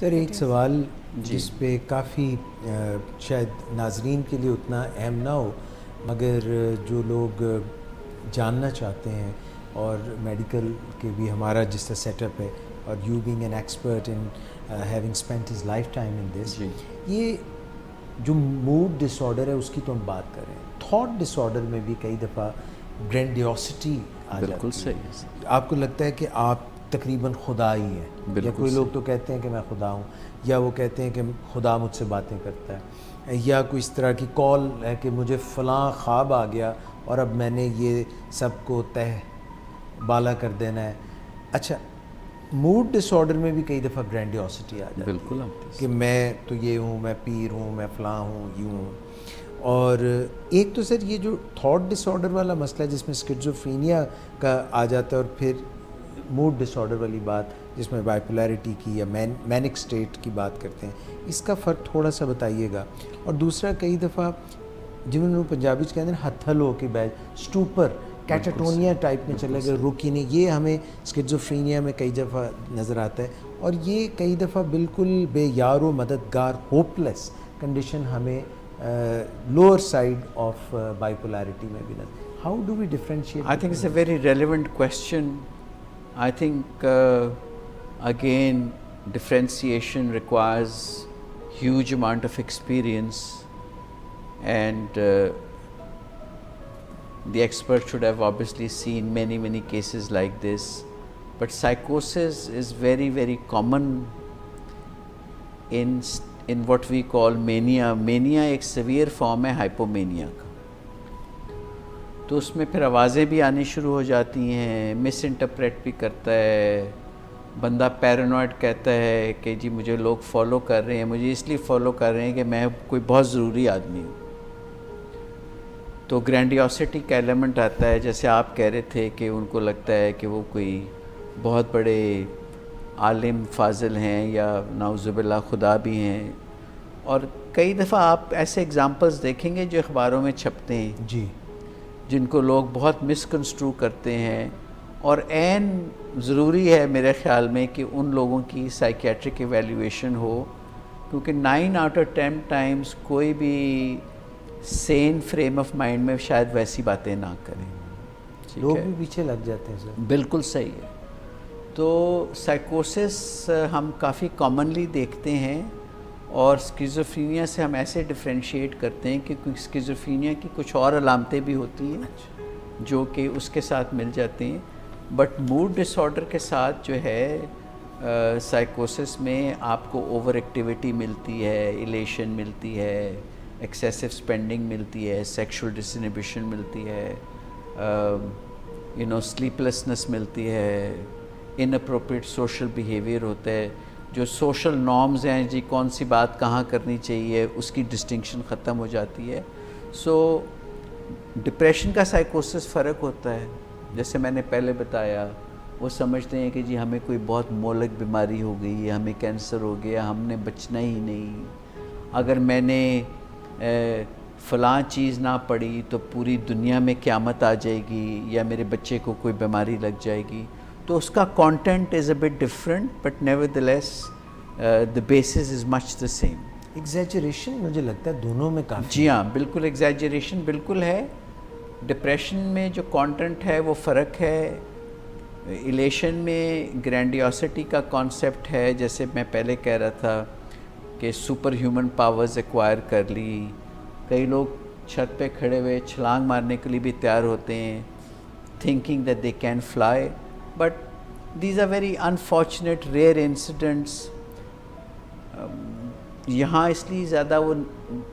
سر ایک سوال جس پہ کافی شاید ناظرین کے لیے اتنا اہم نہ ہو مگر جو لوگ جاننا چاہتے ہیں اور میڈیکل کے بھی ہمارا جس طرح سیٹ اپ ہے اور you being an expert in having spent his lifetime in this, یہ جو موڈ ڈس آرڈر ہے اس کی تو ہم بات کر رہے ہیں، تھاٹ ڈس آرڈر میں بھی کئی دفعہ گرینڈیوسٹی آ جاتی ہے. بالکل صحیح. آپ کو لگتا ہے کہ آپ تقریباً خدا ہی ہیں، یا کوئی لوگ تو کہتے ہیں کہ میں خدا ہوں، یا وہ کہتے ہیں کہ خدا مجھ سے باتیں کرتا ہے، یا کوئی اس طرح کی کال ہے کہ مجھے فلاں خواب آ گیا اور اب میں نے یہ سب کو تہ بالا کر دینا ہے. اچھا، موڈ ڈس آرڈر میں بھی کئی دفعہ گرینڈیوسٹی آ جاتی بالکل ہے کہ میں تو یہ ہوں، میں پیر ہوں، میں فلاں ہوں، یوں ہوں. اور ایک تو سر یہ جو تھاٹ ڈس آرڈر والا مسئلہ ہے جس میں اسکیزوفرینیا کا آ جاتا ہے، اور پھر موڈ ڈس آرڈر والی بات جس میں بائیپولیرٹی کی یا مینک سٹیٹ کی بات کرتے ہیں، اس کا فرق تھوڑا سا بتائیے گا. اور دوسرا کئی دفعہ جنہوں نے پنجابی کہتے ہیں ہتھل ہو کے بیٹھ اسٹوپر کیٹاٹونیا ٹائپ میں چلے گئے، رکی نہیں، یہ ہمیں اسکیزوفرینیا میں کئی دفعہ نظر آتا ہے. اور یہ کئی دفعہ بالکل بے یار و مددگار ہوپ لیس کنڈیشن ہمیں لوور سائڈ آف بائیپولیرٹی میں بھی نظر. How do we differentiate? I think it's a very relevant question. I think again differentiation requires huge amount of experience, and the expert should have obviously seen many cases like this. But psychosis is very common in what we call mania. Mania ایک severe form ہے hypomania کا. تو اس میں پھر آوازیں بھی آنی شروع ہو جاتی ہیں، مس انٹرپریٹ بھی کرتا ہے بندہ، پیرانوائڈ کہتا ہے کہ جی مجھے لوگ فالو کر رہے ہیں، مجھے اس لیے فالو کر رہے ہیں کہ میں کوئی بہت ضروری آدمی ہوں. تو گرینڈیوسٹی کا ایلیمنٹ آتا ہے، جیسے آپ کہہ رہے تھے کہ ان کو لگتا ہے کہ وہ کوئی بہت بڑے عالم فاضل ہیں یا نعوذ باللہ خدا بھی ہیں. اور کئی دفعہ آپ ایسے اگزامپلس دیکھیں گے جو اخباروں میں چھپتے ہیں جی، جن کو لوگ بہت مس کنسٹرو کرتے ہیں، اور عین ضروری ہے میرے خیال میں کہ ان لوگوں کی سائیکیٹرک ایویلیویشن ہو، کیونکہ 9 out of 10 ٹائمز کوئی بھی سین فریم آف مائنڈ میں شاید ویسی باتیں نہ کریں. لوگ بھی پیچھے لگ جاتے ہیں سر. بالکل صحیح ہے. تو سائیکوسس ہم کافی کامنلی دیکھتے ہیں، اور اسکیزوفرینیا سے ہم ایسے ڈفرینشیٹ کرتے ہیں کہ اسکیزوفرینیا کی کچھ اور علامتیں بھی ہوتی ہیں جو کہ اس کے ساتھ مل جاتے ہیں. بٹ موڈ ڈس آرڈر کے ساتھ جو ہے سائیکوسس میں آپ کو اوور ایکٹیویٹی ملتی ہے، ایلیشن ملتی ہے، ایکسیسو اسپینڈنگ ملتی ہے، سیکشول ڈس انہیبیشن ملتی ہے، سلیپ لیسنس ملتی ہے، ان اپروپریٹ سوشل بیہیویئر ہوتا ہے. جو سوشل نارمز ہیں جی کون سی بات کہاں کرنی چاہیے اس کی ڈسٹنکشن ختم ہو جاتی ہے. سو ڈپریشن کا سائیکوسس فرق ہوتا ہے. جیسے میں نے پہلے بتایا، وہ سمجھتے ہیں کہ جی ہمیں کوئی بہت مہلک بیماری ہو گئی ہے، ہمیں کینسر ہو گیا، ہم نے بچنا ہی نہیں، اگر میں نے فلاں چیز نہ پڑھی تو پوری دنیا میں قیامت آ جائے گی، یا میرے بچے کو کوئی بیماری لگ جائے گی. تو اس کا content is a but different, but never the less the basis is much the same. Exaggeration مجھے لگتا ہے دونوں میں کافی. جی ہاں، بالکل ایگزیجریشن بالکل ہے. ڈپریشن میں جو کانٹینٹ ہے وہ فرق ہے. ایلیشن میں گرینڈیوسٹی کا کانسیپٹ ہے، جیسے میں پہلے کہہ رہا تھا کہ سپر ہیومن پاورز ایکوائر کر لی. کئی لوگ چھت پہ کھڑے ہوئے چھلانگ مارنے کے لیے بھی تیار ہوتے ہیں، thinking that they can fly. But these are very unfortunate rare incidents. یہاں اس لیے زیادہ وہ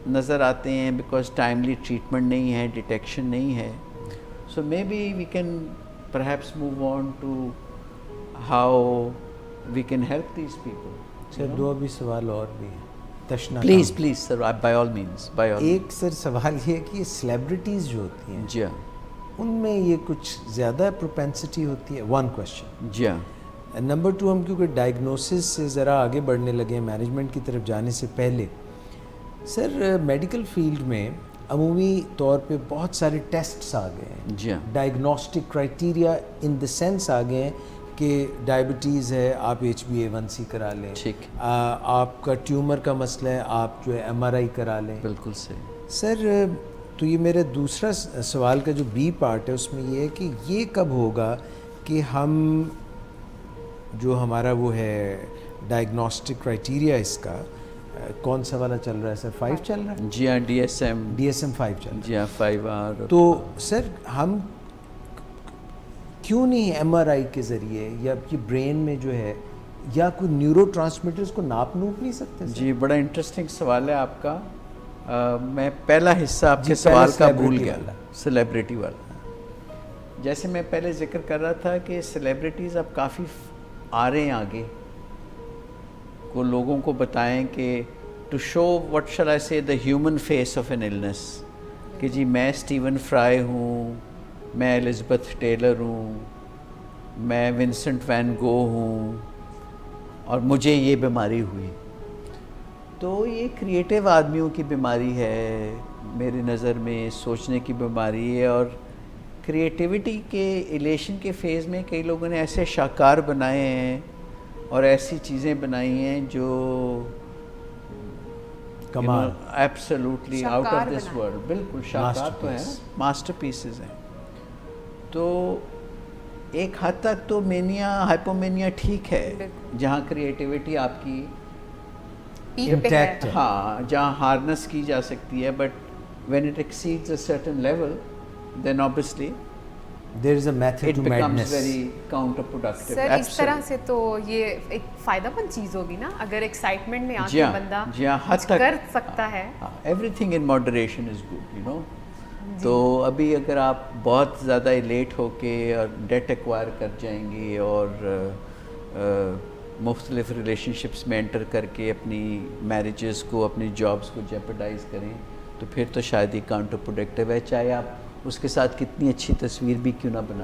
نظر آتے ہیں بیکاز ٹائملی ٹریٹمنٹ نہیں ہے، ڈیٹیکشن نہیں ہے. So maybe we can perhaps move on to how we can help these people. Sir دو ابھی سوال اور بھی ہیں. تشنا please sir, by all means. ایک سر سوال یہ ہے کہ یہ سیلیبریٹیز جو ہوتی ہیں جی ہاں، ان میں یہ کچھ زیادہ پروپینسٹی ہوتی ہے. 1 کوشچن. جی ہاں. نمبر 2، ہم کیونکہ ڈائگنوسس سے ذرا آگے بڑھنے لگے ہیں مینجمنٹ کی طرف جانے سے پہلے، سر میڈیکل فیلڈ میں عمومی طور پہ بہت سارے ٹیسٹس آ گئے ہیں. جی ہاں. Diagnostic criteria in the sense آ گئے ہیں کہ ڈائبٹیز ہے آپ HbA1c کرا لیں, ٹھیک, آپ کا ٹیومر کا مسئلہ ہے آپ جو ہے MRI کرا لیں. بالکل صحیح. سر تو یہ میرا دوسرا سوال کا جو B پارٹ ہے اس میں یہ ہے کہ یہ کب ہوگا کہ ہم جو ہمارا وہ ہے ڈائگنوسٹک کرائٹیریا اس کا کون سا والا چل رہا ہے سر, 5 چل رہا ہے؟ جی ہاں, DSM 5 چل رہا ہے. جی ہاں 5R. تو سر ہم کیوں نہیں MRI کے ذریعے یا یہ برین میں جو ہے یا کوئی نیورو ٹرانسمیٹرز کو ناپ نہیں سکتے سر؟ جی بڑا انٹرسٹنگ سوال ہے آپ کا. میں پہلا حصہ آپ کے سوال کا بھول گیا, سیلیبریٹی والا. جیسے میں پہلے ذکر کر رہا تھا کہ سیلیبریٹیز اب کافی آ رہے ہیں آگے, کو لوگوں کو بتائیں کہ to show what shall I say the human face of an illness, کہ جی میں اسٹیون فرائی ہوں, میں الزبتھ ٹیلر ہوں, میں ونسنٹ وین گو ہوں اور مجھے یہ بیماری ہوئی. تو یہ کریٹیو آدمیوں کی بیماری ہے میری نظر میں, سوچنے کی بیماری ہے. اور کریٹیوٹی کے ایلیشن کے فیز میں کئی لوگوں نے ایسے شاہکار بنائے ہیں اور ایسی چیزیں بنائی ہیں جو کمال, absolutely out of this world. بالکل شاہکار تو ہیں, ماسٹر پیسز ہیں. تو ایک حد تک تو مینیا ہائپومینیا ٹھیک ہے جہاں کریٹیوٹی آپ کی انٹیکٹ ہے, ہاں جہاں ہارنس کی جا سکتی ہے, but when it exceeds a certain level then obviously there is a method it to becomes madness. very counterproductive. سر اس طرح سے تو یہ ایک فائدہ مند چیز ہوگی نا, اگر ایکسائٹمنٹ میں آ کے بندہ کر سکتا ہے. everything in moderation is good, you know. تو ابھی اگر آپ بہت زیادہ ایلیٹ ہو کے اور ڈیٹ ایکوائر کر جائیں گے اور مختلف ریلیشن شپس میں انٹر کر کے اپنی میریجز کو, اپنی جابس کو جیپرڈائز کریں, تو پھر تو شاید یہ کاؤنٹر پروڈکٹیو ہے, چاہے آپ اس کے ساتھ کتنی اچھی تصویر بھی کیوں نہ بنا.